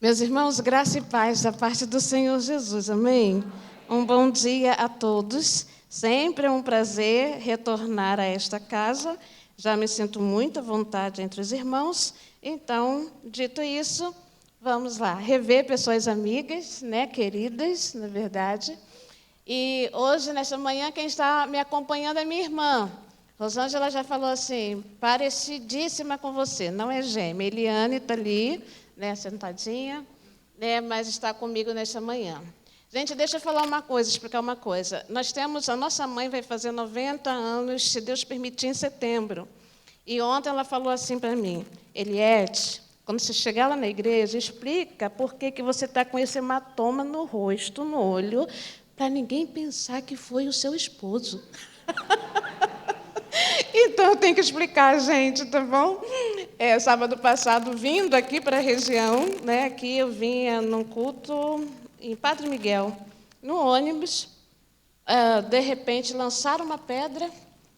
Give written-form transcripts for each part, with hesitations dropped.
Meus irmãos, graça e paz da parte do Senhor Jesus, amém? Um bom dia a todos. Sempre é um prazer retornar a esta casa. Já me sinto muito à vontade entre os irmãos. Então, dito isso, vamos lá, rever pessoas amigas, né, queridas, na verdade. E hoje, nesta manhã, quem está me acompanhando é minha irmã. Rosângela já falou assim, parecidíssima com você, não é gêmea. Eliane está ali, né, sentadinha, né, mas está comigo nesta manhã. Gente, deixa eu falar uma coisa, explicar uma coisa. Nós temos, a nossa mãe vai fazer 90 anos, se Deus permitir, em setembro. E ontem ela falou assim para mim, Eliette, quando você chegar lá na igreja, explica por que você está com esse hematoma no rosto, no olho, para ninguém pensar que foi o seu esposo. Então, eu tenho que explicar, gente, tá bom? Sábado passado, vindo aqui para a região, né, aqui eu vinha num culto em Padre Miguel, no ônibus, de repente lançaram uma pedra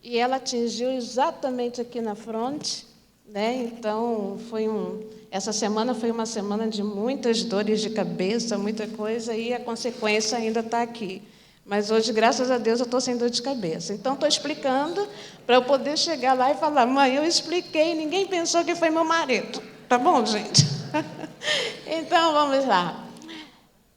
e ela atingiu exatamente aqui na fronte, né? Então, essa semana foi uma semana de muitas dores de cabeça, muita coisa, e a consequência ainda está aqui. Mas hoje, graças a Deus, eu estou sem dor de cabeça. Então, estou explicando para eu poder chegar lá e falar, mãe, eu expliquei, ninguém pensou que foi meu marido. Tá bom, gente? Então, vamos lá.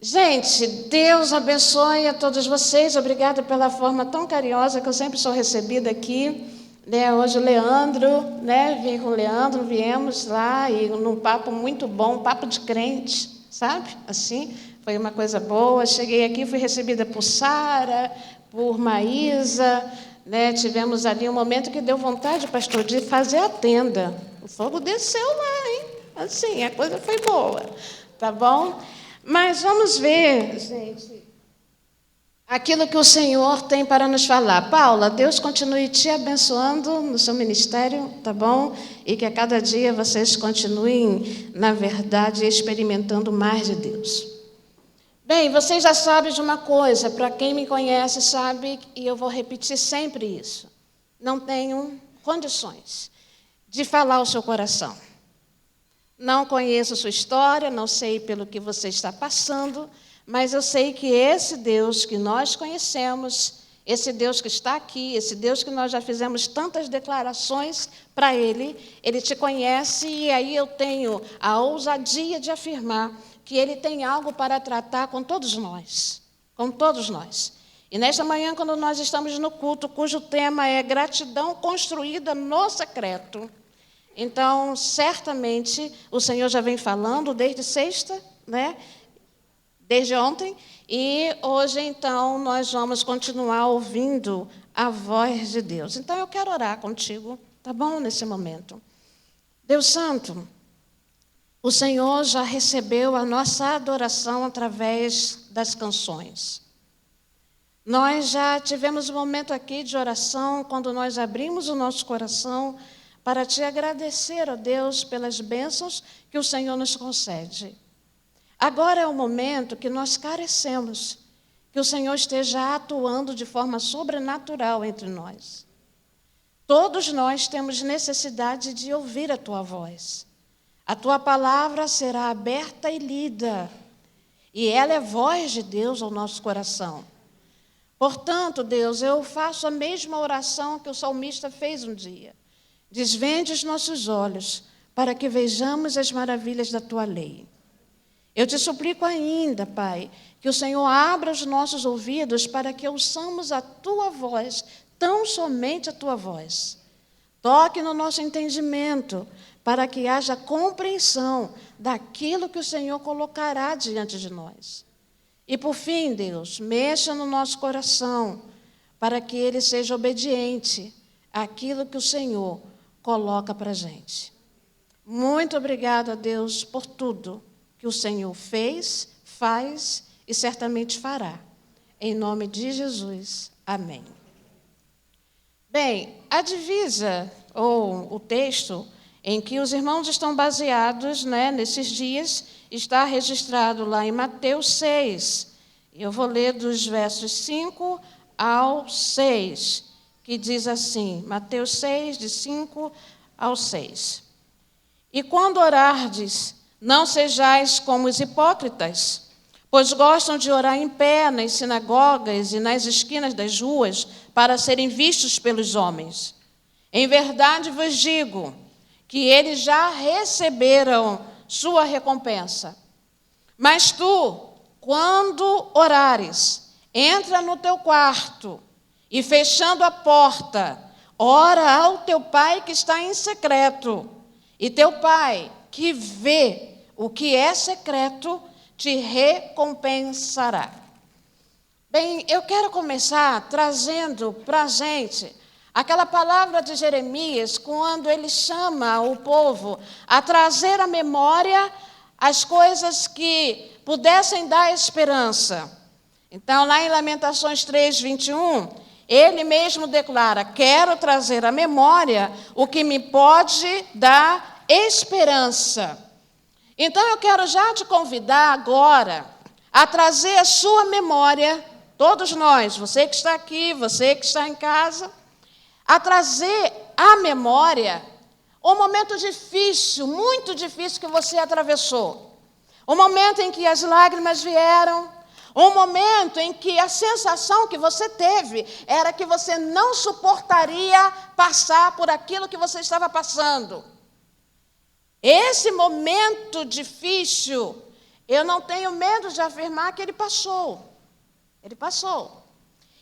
Gente, Deus abençoe a todos vocês. Obrigada pela forma tão carinhosa que eu sempre sou recebida aqui. Né, hoje o Leandro, né, vim com o Leandro, viemos lá e num papo muito bom, papo de crente, sabe? Assim, foi uma coisa boa. Cheguei aqui, fui recebida por Sara, por Maísa, né? Tivemos ali um momento que deu vontade, pastor, de fazer a tenda. O fogo desceu lá, hein? Assim, a coisa foi boa, tá bom? Mas vamos ver, gente, aquilo que o Senhor tem para nos falar. Paula, Deus continue te abençoando no seu ministério, tá bom? E que a cada dia vocês continuem, na verdade, experimentando mais de Deus. Bem, vocês já sabem de uma coisa, para quem me conhece sabe, e eu vou repetir sempre isso. Não tenho condições de falar o seu coração. Não conheço sua história, não sei pelo que você está passando, mas eu sei que esse Deus que nós conhecemos, esse Deus que está aqui, esse Deus que nós já fizemos tantas declarações para Ele te conhece, e aí eu tenho a ousadia de afirmar que Ele tem algo para tratar com todos nós, com todos nós. E nesta manhã, quando nós estamos no culto, cujo tema é gratidão construída no secreto, então, certamente, o Senhor já vem falando desde sexta, né? Desde ontem, e hoje, então, nós vamos continuar ouvindo a voz de Deus. Então, eu quero orar contigo, tá bom, nesse momento. Deus Santo, o Senhor já recebeu a nossa adoração através das canções. Nós já tivemos um momento aqui de oração, quando nós abrimos o nosso coração para te agradecer, ó Deus, pelas bênçãos que o Senhor nos concede. Agora é o momento que nós carecemos, que o Senhor esteja atuando de forma sobrenatural entre nós. Todos nós temos necessidade de ouvir a Tua voz. A Tua palavra será aberta e lida, e ela é voz de Deus ao nosso coração. Portanto, Deus, eu faço a mesma oração que o salmista fez um dia. Desvende os nossos olhos para que vejamos as maravilhas da Tua lei. Eu te suplico ainda, Pai, que o Senhor abra os nossos ouvidos para que ouçamos a Tua voz, tão somente a Tua voz. Toque no nosso entendimento para que haja compreensão daquilo que o Senhor colocará diante de nós. E por fim, Deus, mexa no nosso coração para que ele seja obediente àquilo que o Senhor coloca para a gente. Muito obrigada, Deus, por tudo que o Senhor fez, faz e certamente fará. Em nome de Jesus. Amém. Bem, a divisa, ou o texto em que os irmãos estão baseados, né, nesses dias, está registrado lá em Mateus 6. Eu vou ler dos versos 5 ao 6. Que diz assim, Mateus 6, de 5 ao 6. E quando orardes, Não sejais como os hipócritas, pois gostam de orar em pé nas sinagogas e nas esquinas das ruas para serem vistos pelos homens. Em verdade vos digo que eles já receberam sua recompensa. Mas tu, quando orares, entra no teu quarto e, fechando a porta, ora ao teu pai que está em secreto, e teu pai, que vê o que é secreto, te recompensará. Bem, eu quero começar trazendo para a gente aquela palavra de Jeremias, quando ele chama o povo a trazer à memória as coisas que pudessem dar esperança. Então, lá em Lamentações 3:21, ele mesmo declara: quero trazer à memória o que me pode dar esperança. Então, eu quero já te convidar agora a trazer à sua memória, todos nós, você que está aqui, você que está em casa, a trazer à memória um momento difícil, muito difícil que você atravessou. Um momento em que as lágrimas vieram, um momento em que a sensação que você teve era que você não suportaria passar por aquilo que você estava passando. Esse momento difícil, eu não tenho medo de afirmar que ele passou. Ele passou.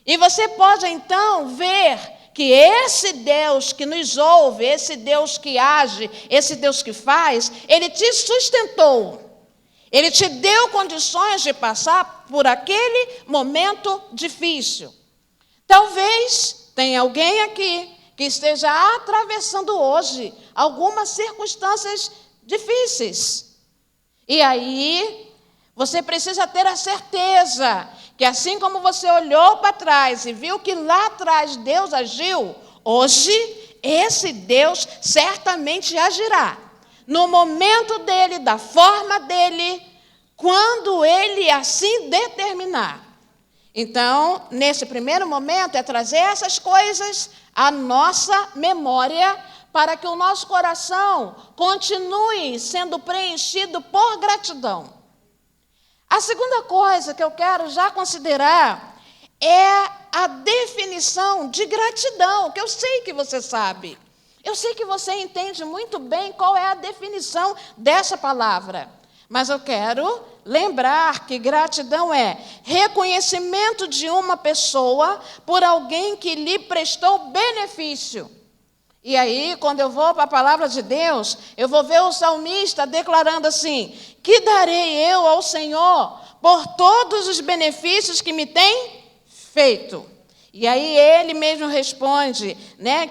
E você pode então ver que esse Deus que nos ouve, esse Deus que age, esse Deus que faz, ele te sustentou. Ele te deu condições de passar por aquele momento difícil. Talvez tenha alguém aqui que esteja atravessando hoje algumas circunstâncias difíceis. E aí, você precisa ter a certeza que assim como você olhou para trás e viu que lá atrás Deus agiu, hoje esse Deus certamente agirá. No momento dele, da forma dele, quando ele assim determinar. Então, nesse primeiro momento, é trazer essas coisas à nossa memória para que o nosso coração continue sendo preenchido por gratidão. A segunda coisa que eu quero já considerar é a definição de gratidão, que eu sei que você sabe. Eu sei que você entende muito bem qual é a definição dessa palavra. Mas eu quero lembrar que gratidão é reconhecimento de uma pessoa por alguém que lhe prestou benefício. E aí, quando eu vou para a palavra de Deus, eu vou ver o salmista declarando assim: que darei eu ao Senhor por todos os benefícios que me tem feito? E aí ele mesmo responde,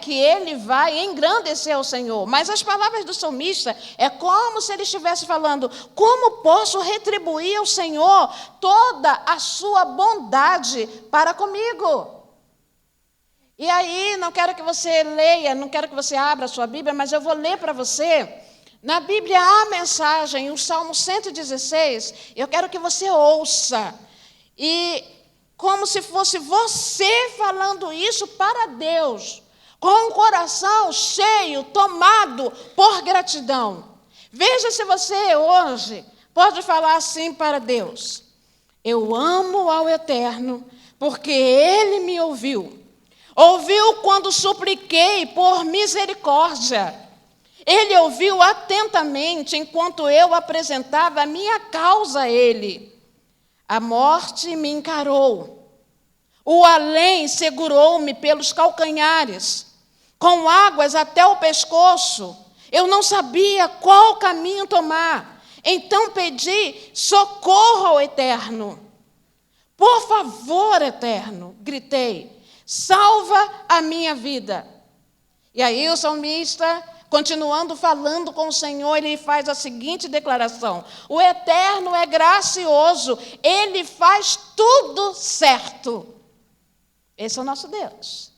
que ele vai engrandecer ao Senhor. Mas as palavras do salmista é como se ele estivesse falando: como posso retribuir ao Senhor toda a sua bondade para comigo? E aí, não quero que você leia, não quero que você abra a sua Bíblia, mas eu vou ler para você. Na Bíblia há a mensagem, o Salmo 116, eu quero que você ouça. E como se fosse você falando isso para Deus, com o coração cheio, tomado por gratidão. Veja se você hoje pode falar assim para Deus: eu amo ao Eterno, porque Ele me ouviu. Ouviu quando supliquei por misericórdia. Ele ouviu atentamente enquanto eu apresentava a minha causa a Ele. A morte me encarou. O além segurou-me pelos calcanhares, com águas até o pescoço. Eu não sabia qual caminho tomar. Então pedi socorro ao Eterno. Por favor, Eterno, gritei, salva a minha vida. E aí o salmista, continuando falando com o Senhor, ele faz a seguinte declaração: o Eterno é gracioso, Ele faz tudo certo. Esse é o nosso Deus.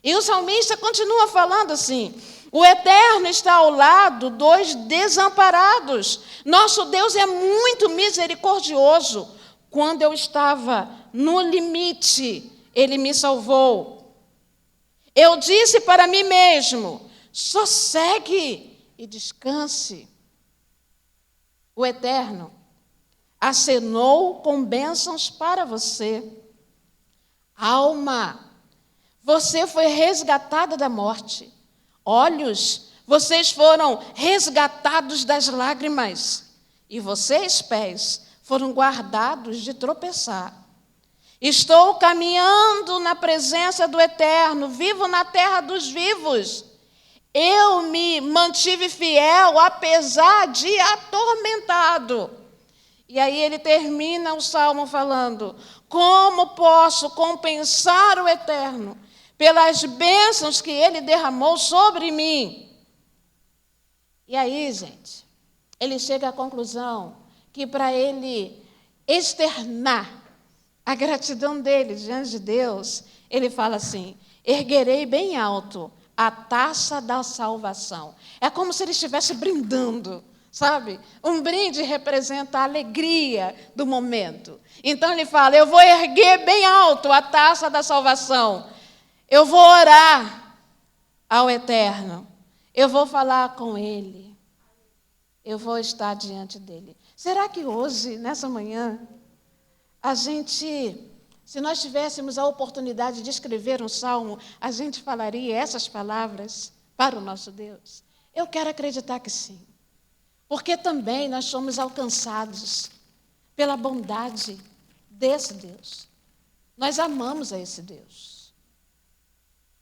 E o salmista continua falando assim: o Eterno está ao lado dos desamparados. Nosso Deus é muito misericordioso. Quando eu estava no limite, Ele me salvou. Eu disse para mim mesmo: sossegue e descanse. O Eterno acenou com bênçãos para você. Alma, você foi resgatada da morte. Olhos, vocês foram resgatados das lágrimas. E vocês, pés, foram guardados de tropeçar. Estou caminhando na presença do Eterno, vivo na terra dos vivos. Eu me mantive fiel, apesar de atormentado. E aí ele termina o salmo falando: como posso compensar o Eterno pelas bênçãos que ele derramou sobre mim? E aí, gente, ele chega à conclusão que para ele externar a gratidão dele diante de Deus, ele fala assim: erguerei bem alto a taça da salvação. É como se ele estivesse brindando, sabe? Um brinde representa a alegria do momento. Então ele fala: eu vou erguer bem alto a taça da salvação. Eu vou orar ao Eterno. Eu vou falar com Ele. Eu vou estar diante dEle. Será que hoje, nessa manhã, a gente, se nós tivéssemos a oportunidade de escrever um salmo, a gente falaria essas palavras para o nosso Deus? Eu quero acreditar que sim. Porque também nós somos alcançados pela bondade desse Deus. Nós amamos a esse Deus.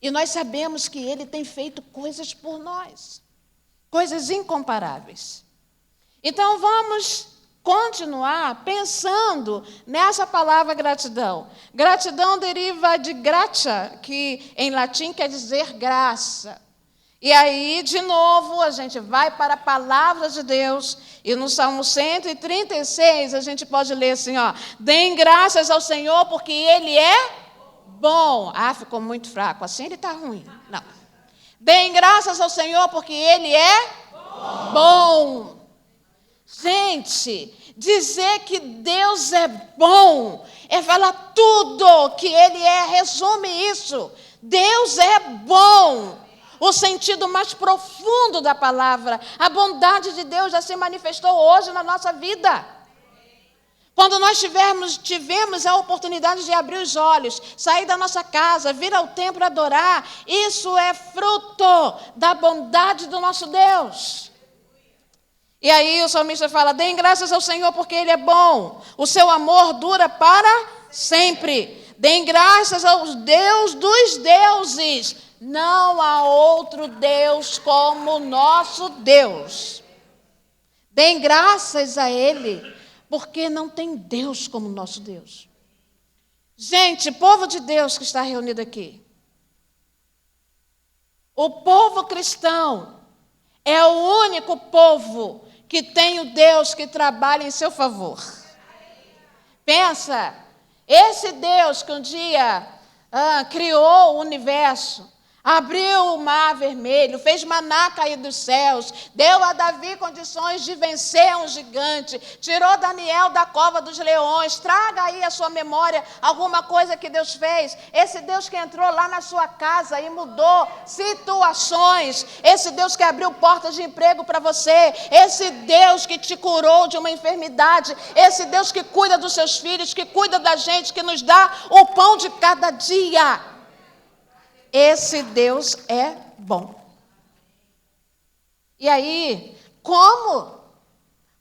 E nós sabemos que Ele tem feito coisas por nós. Coisas incomparáveis. Então vamos continuar pensando nessa palavra gratidão. Gratidão deriva de gratia, que em latim quer dizer graça. E aí, de novo, a gente vai para a palavra de Deus. E no Salmo 136, a gente pode ler assim, ó: deem graças ao Senhor, porque Ele é bom. Ah, ficou muito fraco. Assim ele está ruim. Não. Deem graças ao Senhor, porque Ele é bom. Gente, dizer que Deus é bom é falar tudo que Ele é. Resume isso. Deus é bom. O sentido mais profundo da palavra. A bondade de Deus já se manifestou hoje na nossa vida. Quando nós tivemos a oportunidade de abrir os olhos, sair da nossa casa, vir ao templo adorar, isso é fruto da bondade do nosso Deus. E aí o salmista fala: deem graças ao Senhor porque Ele é bom. O seu amor dura para sempre. Deem graças ao Deus dos deuses. Não há outro Deus como o nosso Deus. Deem graças a Ele, porque não tem Deus como o nosso Deus. Gente, povo de Deus que está reunido aqui, o povo cristão é o único povo que tem o Deus que trabalha em seu favor. Pensa, esse Deus que um dia criou o universo, abriu o mar vermelho, fez maná cair dos céus, deu a Davi condições de vencer um gigante, tirou Daniel da cova dos leões. Traga aí a sua memória alguma coisa que Deus fez. Esse Deus que entrou lá na sua casa e mudou situações. Esse Deus que abriu portas de emprego para você. Esse Deus que te curou de uma enfermidade. Esse Deus que cuida dos seus filhos, que cuida da gente, que nos dá o pão de cada dia. Esse Deus é bom. E aí, como?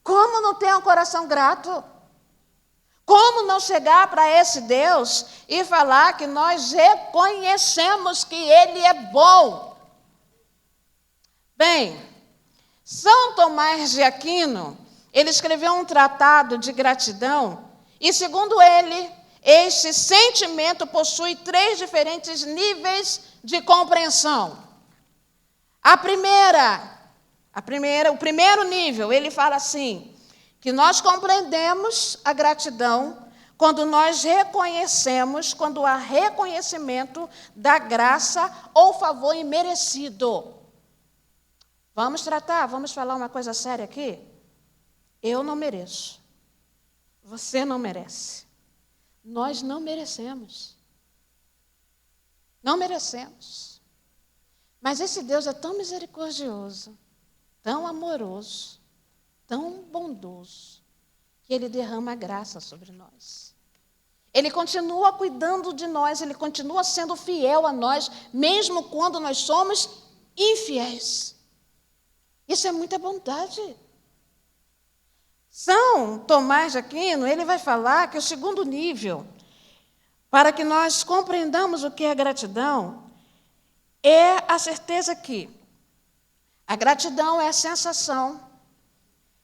Como não ter um coração grato? Como não chegar para esse Deus e falar que nós reconhecemos que Ele é bom? Bem, São Tomás de Aquino, ele escreveu um tratado de gratidão e, segundo ele, este sentimento possui 3 diferentes níveis de compreensão. O primeiro nível, ele fala assim, que nós compreendemos a gratidão quando nós reconhecemos, quando há reconhecimento da graça ou favor imerecido. Vamos falar uma coisa séria aqui? Eu não mereço. Você não merece. Nós não merecemos. Não merecemos. Mas esse Deus é tão misericordioso, tão amoroso, tão bondoso que Ele derrama graça sobre nós. Ele continua cuidando de nós, Ele continua sendo fiel a nós, mesmo quando nós somos infiéis. Isso é muita bondade. São Tomás de Aquino, ele vai falar que o segundo nível, para que nós compreendamos o que é gratidão, é a certeza que a gratidão é a sensação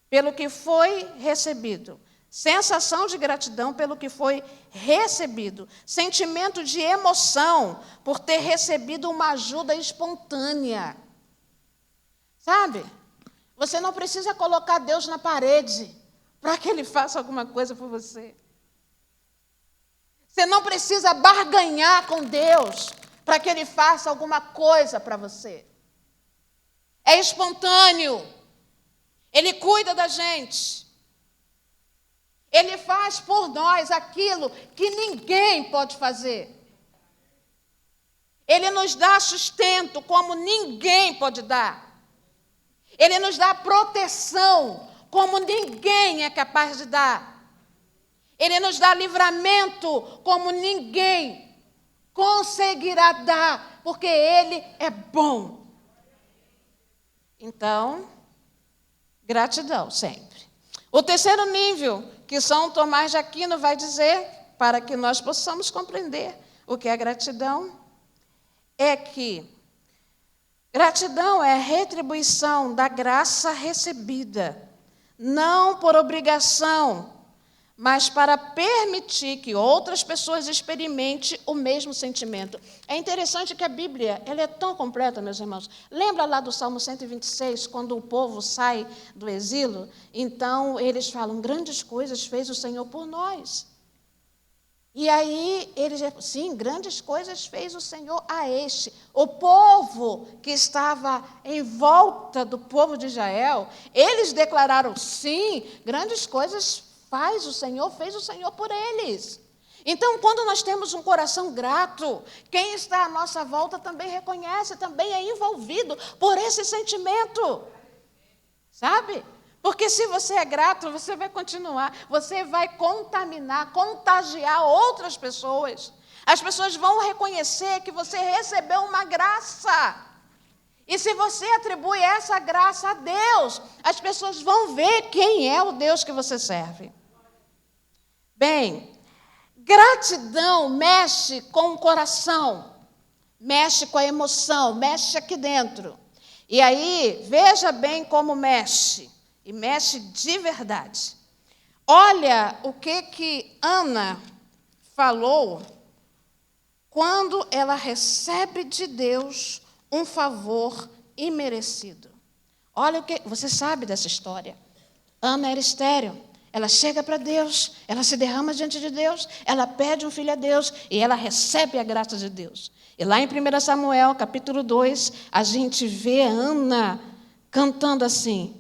pelo que foi recebido. Sensação de gratidão pelo que foi recebido. Sentimento de emoção por ter recebido uma ajuda espontânea. Sabe? Você não precisa colocar Deus na parede para que Ele faça alguma coisa por você. Você não precisa barganhar com Deus para que Ele faça alguma coisa para você. É espontâneo. Ele cuida da gente. Ele faz por nós aquilo que ninguém pode fazer. Ele nos dá sustento como ninguém pode dar. Ele nos dá proteção como ninguém é capaz de dar. Ele nos dá livramento como ninguém conseguirá dar, porque Ele é bom. Então, gratidão sempre. O terceiro nível que São Tomás de Aquino vai dizer, para que nós possamos compreender o que é gratidão, é que gratidão é a retribuição da graça recebida, não por obrigação, mas para permitir que outras pessoas experimentem o mesmo sentimento. É interessante que a Bíblia ela é tão completa, meus irmãos. Lembra lá do Salmo 126, quando o povo sai do exílio? Então, eles falam, grandes coisas fez o Senhor por nós. E aí, eles sim, grandes coisas fez o Senhor a este. O povo que estava em volta do povo de Israel, eles declararam, sim, grandes coisas fez o Senhor por eles. Então, quando nós temos um coração grato, quem está à nossa volta também reconhece, também é envolvido por esse sentimento. Sabe? Porque se você é grato, você vai continuar, você vai contagiar outras pessoas. As pessoas vão reconhecer que você recebeu uma graça. E se você atribui essa graça a Deus, as pessoas vão ver quem é o Deus que você serve. Bem, gratidão mexe com o coração, mexe com a emoção, mexe aqui dentro. E aí, veja bem como mexe, e mexe de verdade. Olha o que Ana falou quando ela recebe de Deus um favor imerecido. Olha o que... Você sabe dessa história. Ana era estéril. Ela chega para Deus, ela se derrama diante de Deus, ela pede um filho a Deus e ela recebe a graça de Deus. E lá em 1 Samuel, capítulo 2, a gente vê Ana cantando assim.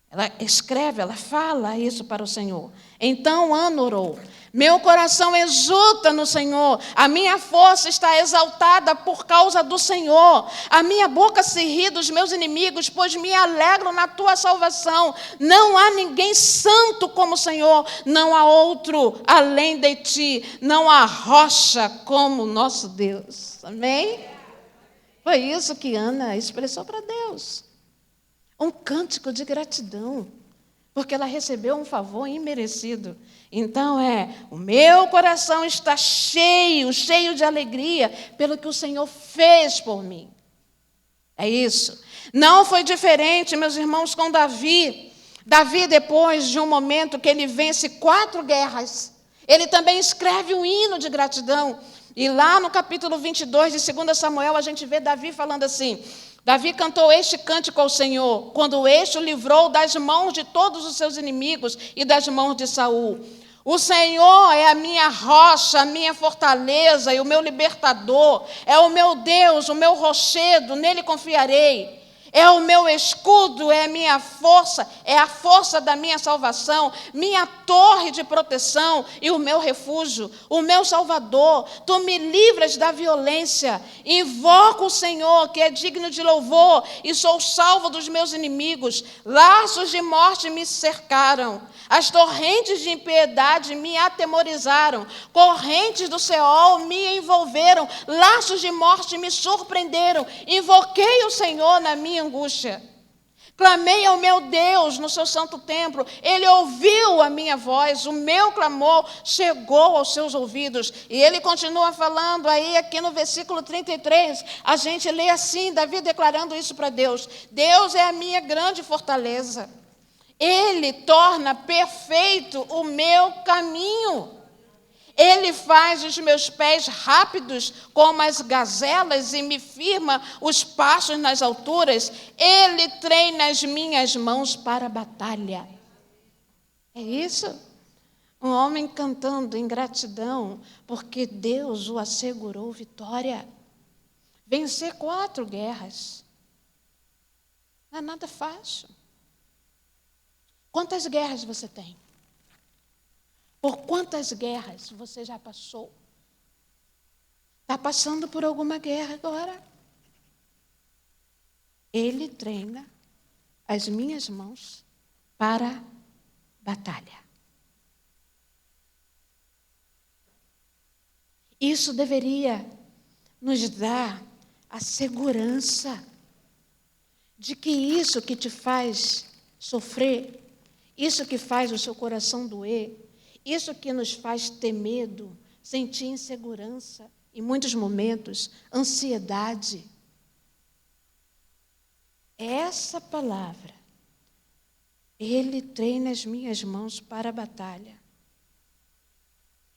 Ela escreve, ela fala isso para o Senhor. Então Ana orou. Meu coração exulta no Senhor, a minha força está exaltada por causa do Senhor. A minha boca se ri dos meus inimigos, pois me alegro na tua salvação. Não há ninguém santo como o Senhor, não há outro além de ti, não há rocha como o nosso Deus. Amém? Foi isso que Ana expressou para Deus. Um cântico de gratidão, porque ela recebeu um favor imerecido. Então o meu coração está cheio de alegria pelo que o Senhor fez por mim. É isso. Não foi diferente, meus irmãos, com Davi. Davi, depois de um momento que ele vence 4 guerras, ele também escreve um hino de gratidão. E lá no capítulo 22 de 2 Samuel, a gente vê Davi falando assim... Davi cantou este cântico ao Senhor, quando este o livrou das mãos de todos os seus inimigos e das mãos de Saul. O Senhor é a minha rocha, a minha fortaleza e o meu libertador. É o meu Deus, o meu rochedo, nele confiarei. é o meu escudo, é a minha força, é a força da minha salvação, minha torre de proteção e o meu refúgio, o meu Salvador. Tu me livras da violência. Invoco o Senhor, que é digno de louvor, e sou salvo dos meus inimigos. Laços de morte me cercaram. As torrentes de impiedade me atemorizaram. Correntes do Seol me envolveram. Laços de morte me surpreenderam. Invoquei o Senhor na minha angústia. Clamei ao meu Deus no seu santo templo. Ele ouviu a minha voz. O meu clamor chegou aos seus ouvidos. E ele continua falando aí, aqui no versículo 33. A gente lê assim, Davi declarando isso para Deus. Deus é a minha grande fortaleza. Ele torna perfeito o meu caminho. Ele faz os meus pés rápidos como as gazelas e me firma os passos nas alturas. Ele treina as minhas mãos para a batalha. É isso? Um homem cantando em gratidão, porque Deus o assegurou vitória. Vencer 4 guerras. Não é nada fácil. Quantas guerras você tem? Por quantas guerras você já passou? Está passando por alguma guerra agora? Ele treina as minhas mãos para a batalha. Isso deveria nos dar a segurança de que isso que te faz sofrer, isso que faz o seu coração doer, isso que nos faz ter medo, sentir insegurança, em muitos momentos, ansiedade. Essa palavra, ele treina as minhas mãos para a batalha.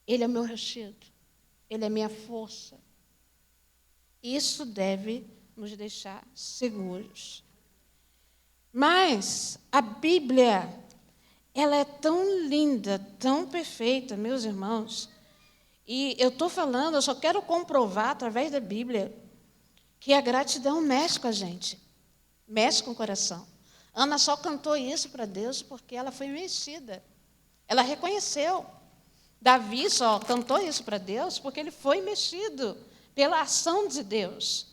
Ele é meu rochedo, ele é minha força. Isso deve nos deixar seguros. Mas a Bíblia, ela é tão linda, tão perfeita, meus irmãos. E eu estou falando, eu só quero comprovar através da Bíblia que a gratidão mexe com a gente, mexe com o coração. Ana só cantou isso para Deus porque ela foi mexida. Ela reconheceu. Davi só cantou isso para Deus porque ele foi mexido pela ação de Deus.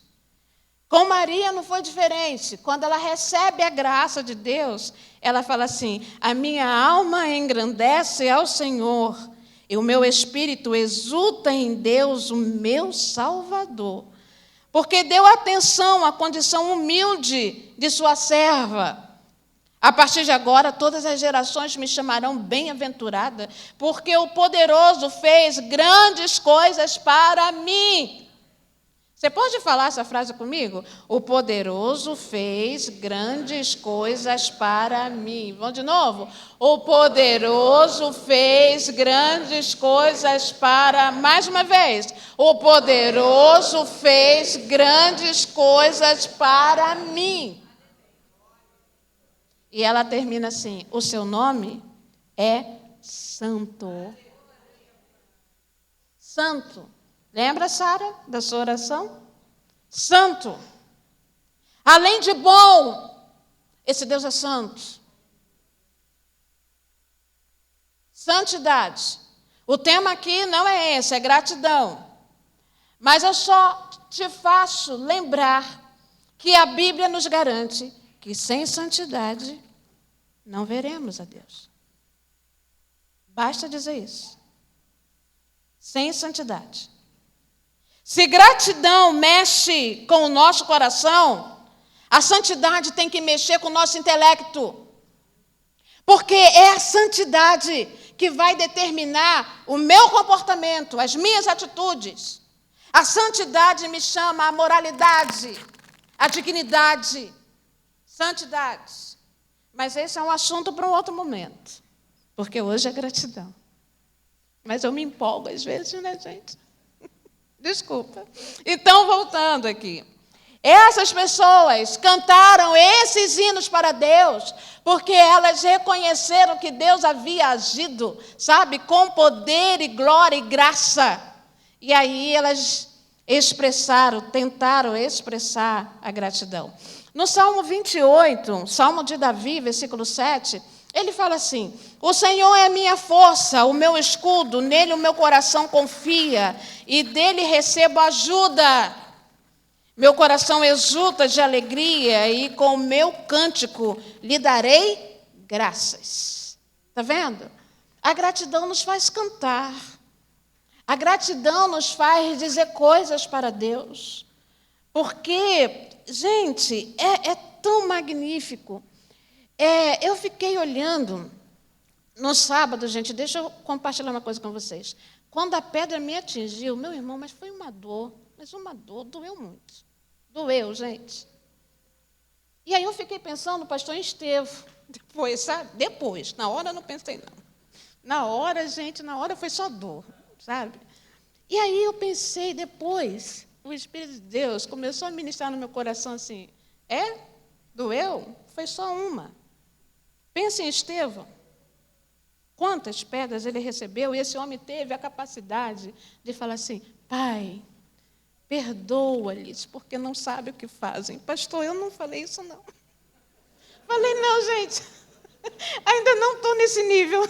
Com Maria não foi diferente. Quando ela recebe a graça de Deus, ela fala assim: a minha alma engrandece ao Senhor, e o meu espírito exulta em Deus, o meu Salvador, porque deu atenção à condição humilde de sua serva. A partir de agora, todas as gerações me chamarão bem-aventurada, porque o poderoso fez grandes coisas para mim. Você pode falar essa frase comigo? O poderoso fez grandes coisas para mim. Vamos de novo? O poderoso fez grandes coisas para... Mais uma vez. O poderoso fez grandes coisas para mim. E ela termina assim: o seu nome é Santo. Santo. Lembra, Sara, da sua oração? Santo. Além de bom, esse Deus é santo. Santidade. O tema aqui não é esse, é gratidão. Mas eu só te faço lembrar que a Bíblia nos garante que sem santidade não veremos a Deus. Basta dizer isso. Sem santidade. Se gratidão mexe com o nosso coração, a santidade tem que mexer com o nosso intelecto. Porque é a santidade que vai determinar o meu comportamento, as minhas atitudes. A santidade me chama a moralidade, a dignidade, santidade. Mas esse é um assunto para um outro momento, porque hoje é gratidão. Mas eu me empolgo às vezes, né, gente? Desculpa. Então, voltando aqui. Essas pessoas cantaram esses hinos para Deus porque elas reconheceram que Deus havia agido, sabe, com poder e glória e graça. E aí elas tentaram expressar a gratidão. No Salmo 28, Salmo de Davi, versículo 7, ele fala assim: o Senhor é a minha força, o meu escudo, nele o meu coração confia, e dele recebo ajuda. Meu coração exulta de alegria, e com o meu cântico lhe darei graças. Está vendo? A gratidão nos faz cantar. A gratidão nos faz dizer coisas para Deus. Porque, gente, é tão magnífico. Eu fiquei olhando no sábado, gente, deixa eu compartilhar uma coisa com vocês. Quando a pedra me atingiu, meu irmão, mas foi uma dor, doeu muito. Doeu, gente. E aí eu fiquei pensando, pastor Estevão, depois, sabe? Depois, na hora eu não pensei, não. Na hora, gente, foi só dor, sabe? E aí eu pensei, depois, o Espírito de Deus começou a ministrar no meu coração assim, doeu? Foi só uma. Pense em Estevão. Quantas pedras ele recebeu, e esse homem teve a capacidade de falar assim, Pai, perdoa-lhes, porque não sabe o que fazem. Pastor, eu não falei isso, não. Falei, não, gente, ainda não estou nesse nível.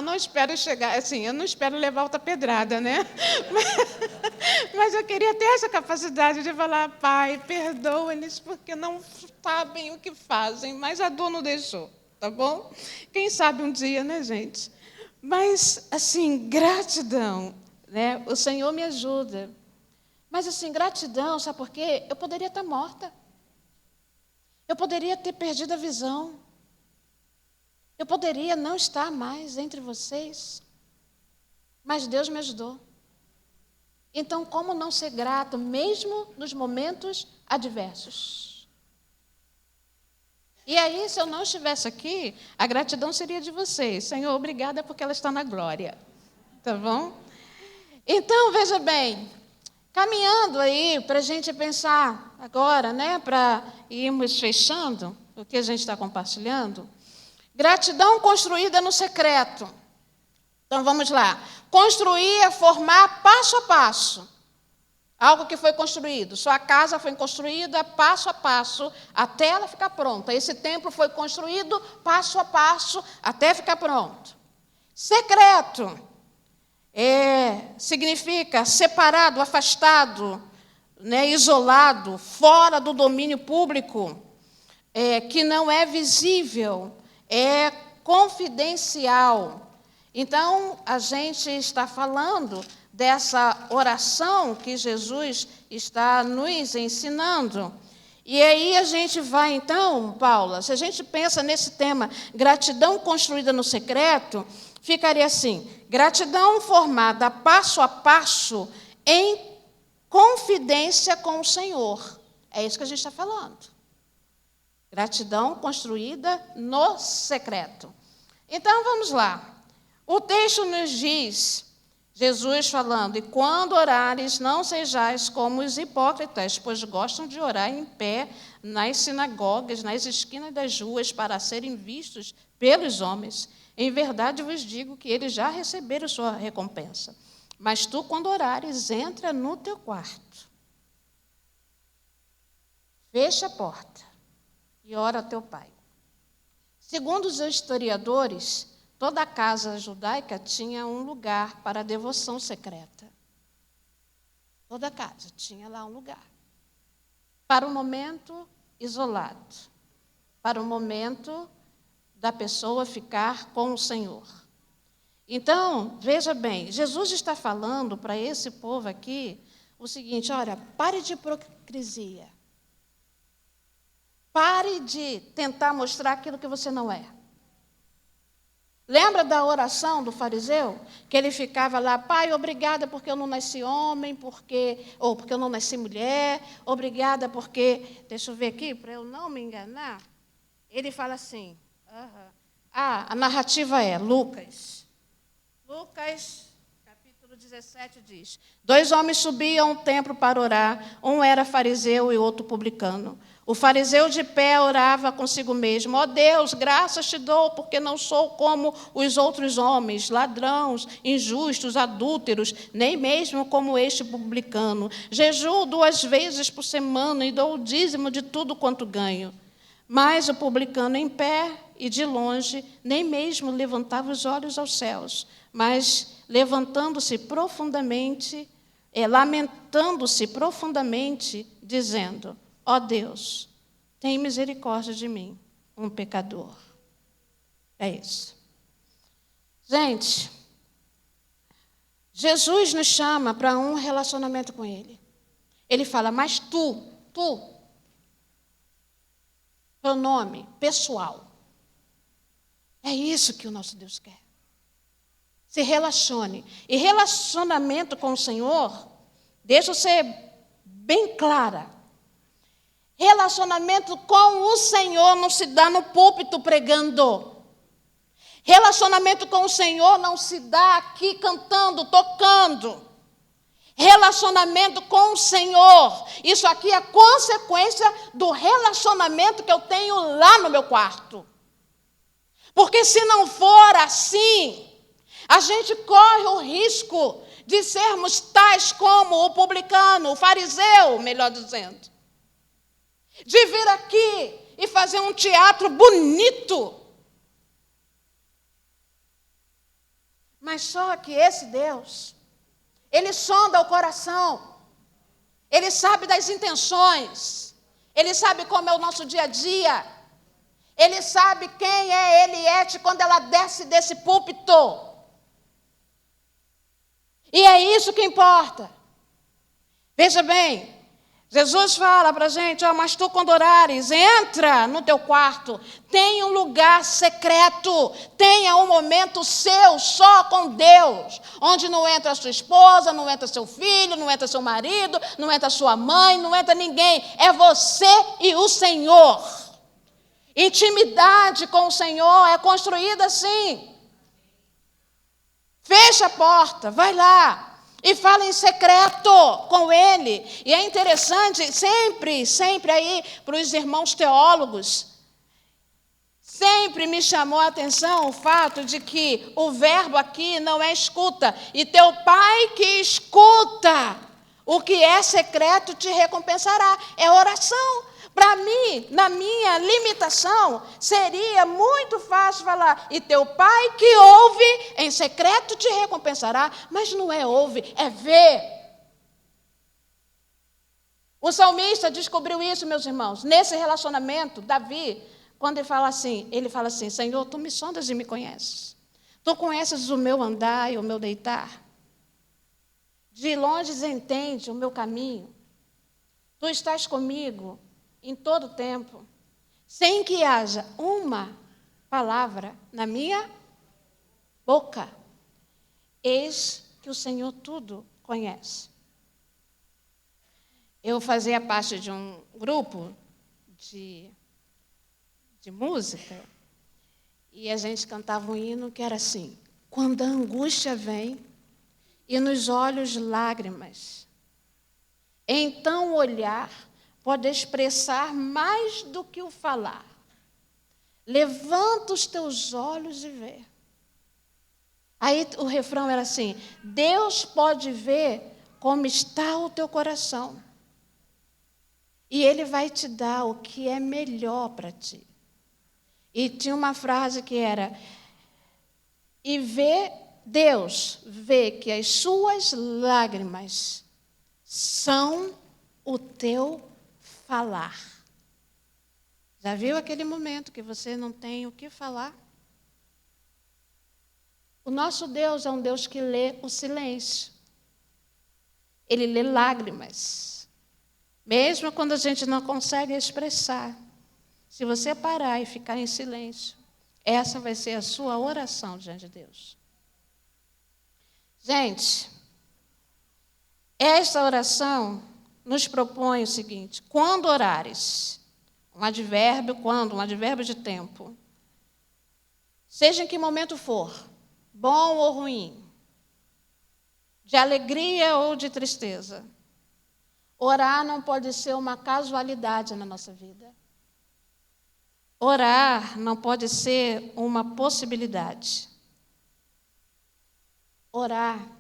Não espero chegar, assim, eu não espero levar outra pedrada, né? Mas eu queria ter essa capacidade de falar, Pai, perdoa-lhes, porque não sabem o que fazem, mas a dor não deixou, tá bom? Quem sabe um dia, né, gente? Mas, assim, gratidão, né? O Senhor me ajuda. Mas, assim, gratidão, sabe por quê? Eu poderia estar morta. Eu poderia ter perdido a visão. Eu poderia não estar mais entre vocês, mas Deus me ajudou. Então, como não ser grato, mesmo nos momentos adversos? E aí, se eu não estivesse aqui, a gratidão seria de vocês. Senhor, obrigada porque ela está na glória. Tá bom? Então, veja bem, caminhando aí para a gente pensar agora, né, para irmos fechando o que a gente está compartilhando. Gratidão construída no secreto. Então, vamos lá. Construir é formar passo a passo. Algo que foi construído. Sua casa foi construída passo a passo até ela ficar pronta. Esse templo foi construído passo a passo até ficar pronto. Secreto significa separado, afastado, né, isolado, fora do domínio público, que não é visível. É confidencial. Então, a gente está falando dessa oração que Jesus está nos ensinando. E aí a gente vai, então, Paula, se a gente pensa nesse tema, gratidão construída no secreto, ficaria assim, gratidão formada passo a passo em confidência com o Senhor. É isso que a gente está falando. Gratidão construída no secreto. Então, vamos lá. O texto nos diz, Jesus falando, e quando orares, não sejais como os hipócritas, pois gostam de orar em pé nas sinagogas, nas esquinas das ruas, para serem vistos pelos homens. Em verdade vos digo que eles já receberam sua recompensa. Mas tu, quando orares, entra no teu quarto. Fecha a porta. E ora a teu pai. Segundo os historiadores, toda a casa judaica tinha um lugar para a devoção secreta. Toda a casa tinha lá um lugar. Para o momento isolado. Para o momento da pessoa ficar com o Senhor. Então, veja bem, Jesus está falando para esse povo aqui o seguinte, olha, pare de hipocrisia. Pare de tentar mostrar aquilo que você não é. Lembra da oração do fariseu? Que ele ficava lá, Pai, obrigada porque eu não nasci homem, porque eu não nasci mulher, obrigada porque, deixa eu ver aqui, para eu não me enganar, ele fala assim, a narrativa é Lucas, capítulo 17 diz: 2 homens subiam ao templo para orar, um era fariseu e outro publicano. O fariseu de pé orava consigo mesmo: ó Deus, graças te dou, porque não sou como os outros homens, ladrões, injustos, adúlteros, nem mesmo como este publicano. Jejuo 2 vezes por semana e dou o dízimo de tudo quanto ganho. Mas o publicano, em pé e de longe, nem mesmo levantava os olhos aos céus, mas levantando-se profundamente, lamentando-se profundamente, dizendo: ó Deus, tem misericórdia de mim, um pecador. É isso. Gente, Jesus nos chama para um relacionamento com Ele. Ele fala: mas tu, pronome pessoal. É isso que o nosso Deus quer. Se relacione. E relacionamento com o Senhor, deixa eu ser bem clara. Relacionamento com o Senhor não se dá no púlpito pregando. Relacionamento com o Senhor não se dá aqui cantando, tocando. Relacionamento com o Senhor, isso aqui é consequência do relacionamento que eu tenho lá no meu quarto. Porque se não for assim, a gente corre o risco de sermos tais como o publicano, o fariseu, melhor dizendo. De vir aqui e fazer um teatro bonito. Mas só que esse Deus, Ele sonda o coração. Ele sabe das intenções. Ele sabe como é o nosso dia a dia. Ele sabe quem é Eliette quando ela desce desse púlpito. E é isso que importa. Veja bem, Jesus fala para a gente: ó, mas tu quando orares, entra no teu quarto, tenha um lugar secreto, tenha um momento seu só com Deus, onde não entra a sua esposa, não entra seu filho, não entra seu marido, não entra sua mãe, não entra ninguém, é você e o Senhor. Intimidade com o Senhor é construída assim. Fecha a porta, vai lá. E fala em secreto com Ele. E é interessante, sempre aí para os irmãos teólogos, sempre me chamou a atenção o fato de que o verbo aqui não é escuta. E teu Pai que escuta o que é secreto te recompensará. É oração. Para mim, na minha limitação, seria muito fácil falar: e teu Pai que ouve em secreto te recompensará. Mas não é ouve, é ver. O salmista descobriu isso, meus irmãos. Nesse relacionamento, Davi, quando ele fala assim: Senhor, tu me sondas e me conheces. Tu conheces o meu andar e o meu deitar. De longe entende o meu caminho. Tu estás comigo em todo o tempo, sem que haja uma palavra na minha boca. Eis que o Senhor tudo conhece. Eu fazia parte de um grupo de música, e a gente cantava um hino que era assim: quando a angústia vem e nos olhos lágrimas, então o olhar pode expressar mais do que o falar. Levanta os teus olhos e vê. Aí o refrão era assim: Deus pode ver como está o teu coração. E Ele vai te dar o que é melhor para ti. E tinha uma frase que era: e Deus vê que as suas lágrimas são o teu falar. Já viu aquele momento que você não tem o que falar? O nosso Deus é um Deus que lê o silêncio. Ele lê lágrimas. Mesmo quando a gente não consegue expressar. Se você parar e ficar em silêncio, essa vai ser a sua oração diante de Deus. Gente, esta oração nos propõe o seguinte: quando orares, um advérbio de tempo, seja em que momento for, bom ou ruim, de alegria ou de tristeza. Orar não pode ser uma casualidade na nossa vida. Orar não pode ser uma possibilidade. Orar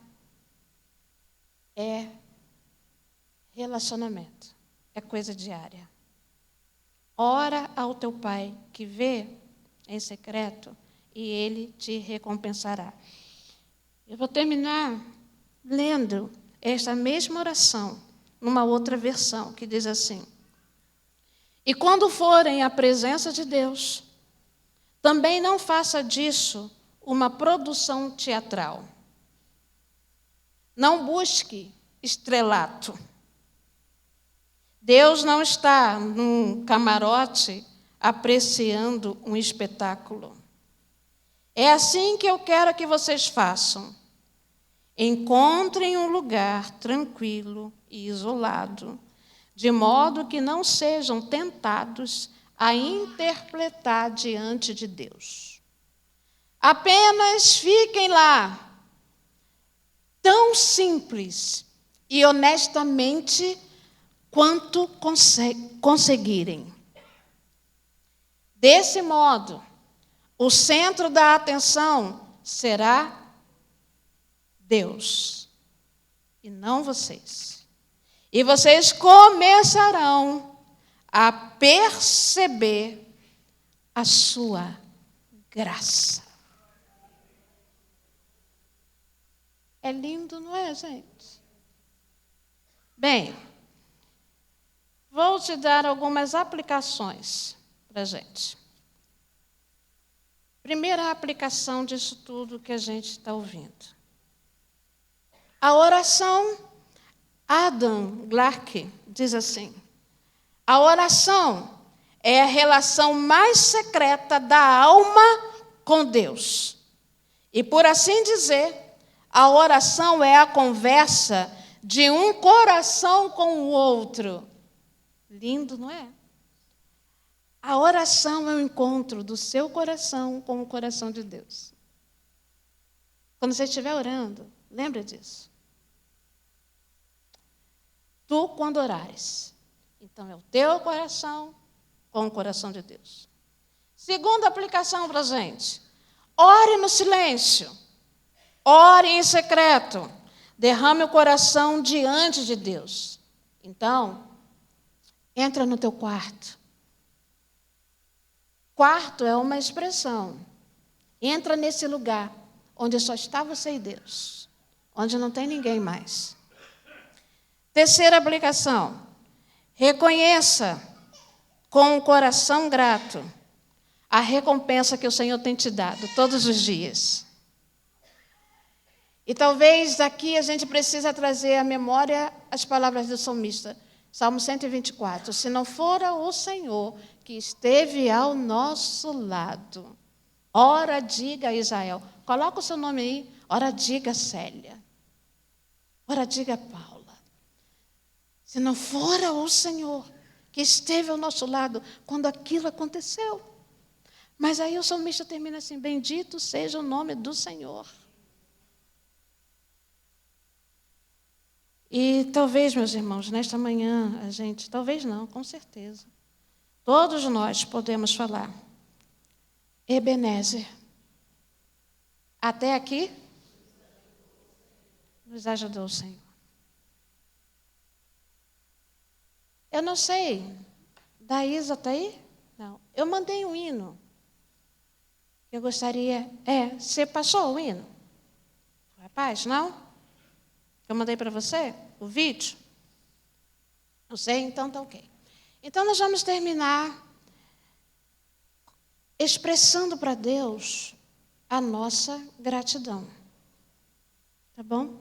é relacionamento, é coisa diária. Ora ao teu Pai que vê em secreto e Ele te recompensará. Eu vou terminar lendo esta mesma oração numa outra versão que diz assim: e quando forem à presença de Deus, também não faça disso uma produção teatral. Não busque estrelato. Deus não está num camarote apreciando um espetáculo. É assim que eu quero que vocês façam. Encontrem um lugar tranquilo e isolado, de modo que não sejam tentados a interpretar diante de Deus. Apenas fiquem lá, tão simples e honestamente quanto conseguirem. Desse modo, o centro da atenção será Deus e não vocês. E vocês começarão a perceber a sua graça. É lindo, não é, gente? Bem, vou te dar algumas aplicações para a gente. Primeira aplicação disso tudo que a gente está ouvindo. A oração, Adam Clarke diz assim: a oração é a relação mais secreta da alma com Deus. E, por assim dizer, a oração é a conversa de um coração com o outro. Lindo, não é? A oração é o encontro do seu coração com o coração de Deus. Quando você estiver orando, lembra disso. Tu, quando orares, então é o teu coração com o coração de Deus. Segunda aplicação para a gente. Ore no silêncio. Ore em secreto. Derrame o coração diante de Deus. Então, entra no teu quarto. Quarto é uma expressão. Entra nesse lugar onde só está você e Deus. Onde não tem ninguém mais. Terceira aplicação. Reconheça com um coração grato a recompensa que o Senhor tem te dado todos os dias. E talvez aqui a gente precisa trazer à memória as palavras do salmista. Salmo 124. Se não fora o Senhor que esteve ao nosso lado, ora diga Israel. Coloca o seu nome aí. Ora diga Célia. Ora diga Paula. Se não fora o Senhor que esteve ao nosso lado quando aquilo aconteceu. Mas aí o salmista termina assim: bendito seja o nome do Senhor. E talvez, meus irmãos, nesta manhã, a gente, talvez não, com certeza, todos nós podemos falar: Ebenezer, até aqui nos ajudou o Senhor. Eu não sei, da Isa está aí? Não. Eu mandei um hino. Eu gostaria... você passou o hino? Rapaz, não? Eu mandei para você o vídeo? Não sei, então está ok. Então nós vamos terminar expressando para Deus a nossa gratidão. Tá bom?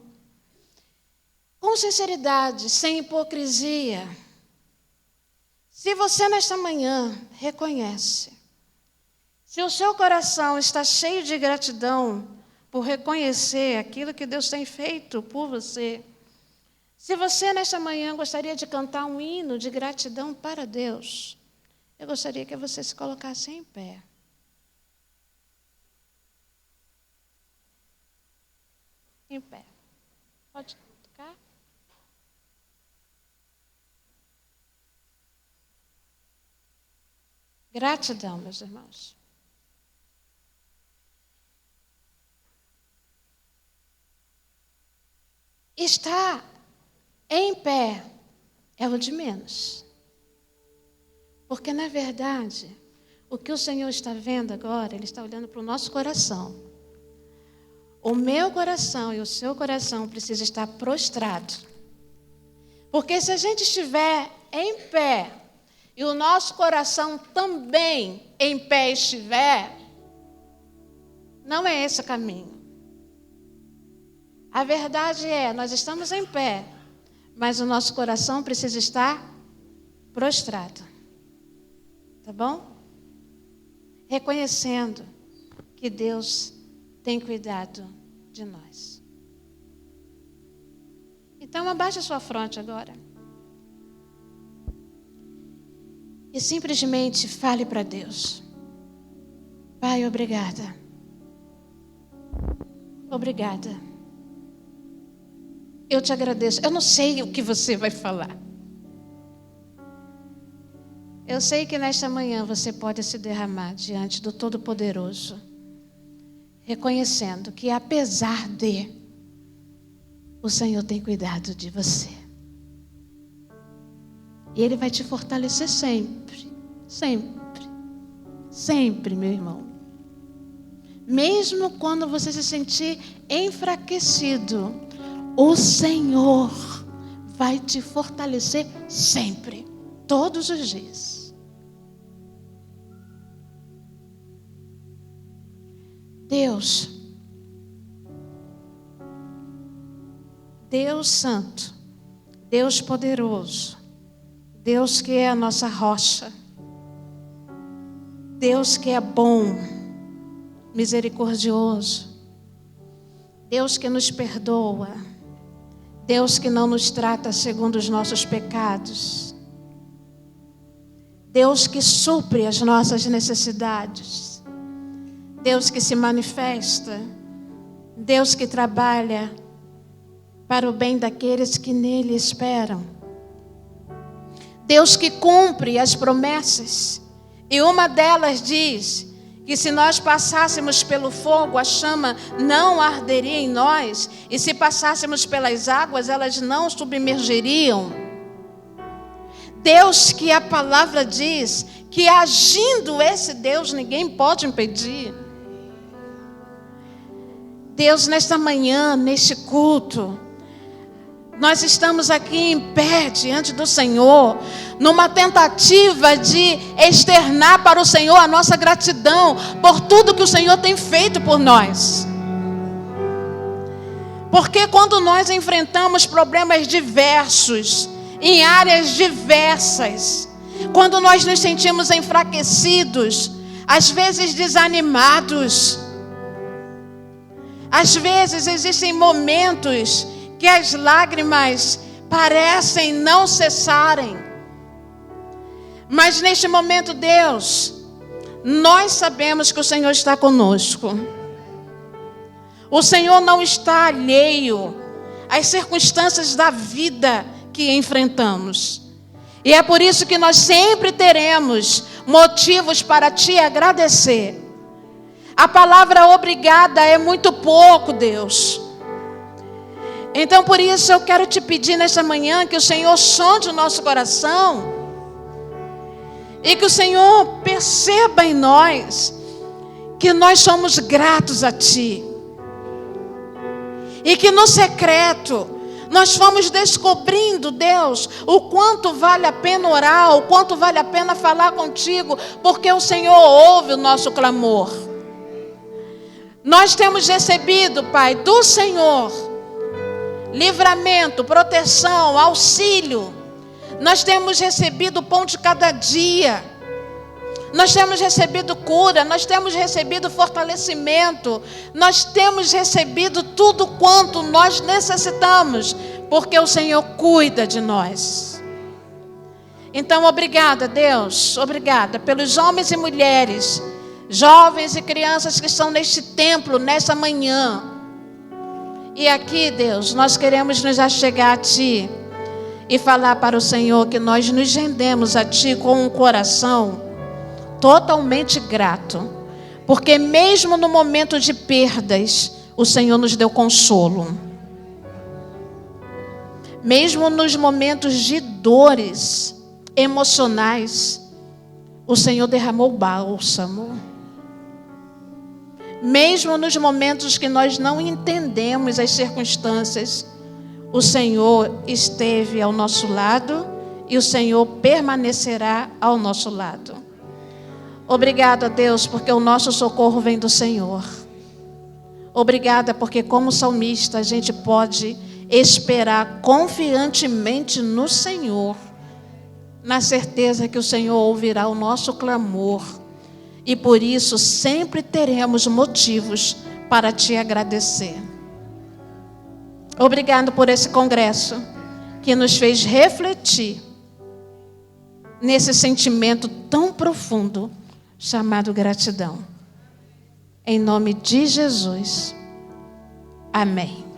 Com sinceridade, sem hipocrisia. Se você nesta manhã reconhece, se o seu coração está cheio de gratidão por reconhecer aquilo que Deus tem feito por você, se você nesta manhã gostaria de cantar um hino de gratidão para Deus, eu gostaria que você se colocasse em pé. Em pé. Pode tocar? Gratidão, meus irmãos. Estar em pé é o de menos. Porque, na verdade, o que o Senhor está vendo agora, Ele está olhando para o nosso coração. O meu coração e o seu coração precisam estar prostrados. Porque se a gente estiver em pé e o nosso coração também em pé estiver, não é esse o caminho. A verdade é, nós estamos em pé, mas o nosso coração precisa estar prostrado. Tá bom? Reconhecendo que Deus tem cuidado de nós. Então, abaixe a sua fronte agora. E simplesmente fale para Deus. Pai, obrigada. Obrigada. Eu te agradeço. Eu não sei o que você vai falar. Eu sei que nesta manhã você pode se derramar diante do Todo-Poderoso, reconhecendo que apesar de, o Senhor tem cuidado de você. E Ele vai te fortalecer sempre, sempre, sempre, meu irmão. Mesmo quando você se sentir enfraquecido, o Senhor vai te fortalecer sempre, todos os dias. Deus Santo, Deus poderoso, Deus que é a nossa rocha, Deus que é bom, misericordioso, Deus que nos perdoa, Deus que não nos trata segundo os nossos pecados, Deus que supre as nossas necessidades, Deus que se manifesta, Deus que trabalha para o bem daqueles que nele esperam, Deus que cumpre as promessas, e uma delas diz que se nós passássemos pelo fogo, a chama não arderia em nós, e se passássemos pelas águas, elas não submergiriam. Deus que a palavra diz que agindo esse Deus ninguém pode impedir. Deus, nesta manhã, neste culto, nós estamos aqui em pé diante do Senhor, numa tentativa de externar para o Senhor a nossa gratidão por tudo que o Senhor tem feito por nós. Porque quando nós enfrentamos problemas diversos, em áreas diversas, quando nós nos sentimos enfraquecidos, às vezes desanimados, às vezes existem momentos que as lágrimas parecem não cessarem. Mas neste momento, Deus, nós sabemos que o Senhor está conosco. O Senhor não está alheio às circunstâncias da vida que enfrentamos. E é por isso que nós sempre teremos motivos para te agradecer. A palavra obrigada é muito pouco, Deus. Então por isso eu quero te pedir nesta manhã que o Senhor sonde o nosso coração e que o Senhor perceba em nós que nós somos gratos a Ti. E que no secreto nós fomos descobrindo, Deus, o quanto vale a pena orar, o quanto vale a pena falar contigo, porque o Senhor ouve o nosso clamor. Nós temos recebido, Pai, do Senhor, livramento, proteção, auxílio. Nós temos recebido o pão de cada dia. Nós temos recebido cura, nós temos recebido fortalecimento, nós temos recebido tudo quanto nós necessitamos, porque o Senhor cuida de nós. Então, obrigada, Deus, obrigada pelos homens e mulheres, jovens e crianças que estão neste templo, nessa manhã. E aqui, Deus, nós queremos nos achegar a Ti e falar para o Senhor que nós nos rendemos a Ti com um coração totalmente grato. Porque mesmo no momento de perdas, o Senhor nos deu consolo. Mesmo nos momentos de dores emocionais, o Senhor derramou bálsamo. Mesmo nos momentos que nós não entendemos as circunstâncias, o Senhor esteve ao nosso lado e o Senhor permanecerá ao nosso lado. Obrigada, Deus, porque o nosso socorro vem do Senhor. Obrigada, porque como salmista a gente pode esperar confiantemente no Senhor, na certeza que o Senhor ouvirá o nosso clamor. E por isso sempre teremos motivos para Te agradecer. Obrigado por esse congresso que nos fez refletir nesse sentimento tão profundo chamado gratidão. Em nome de Jesus. Amém.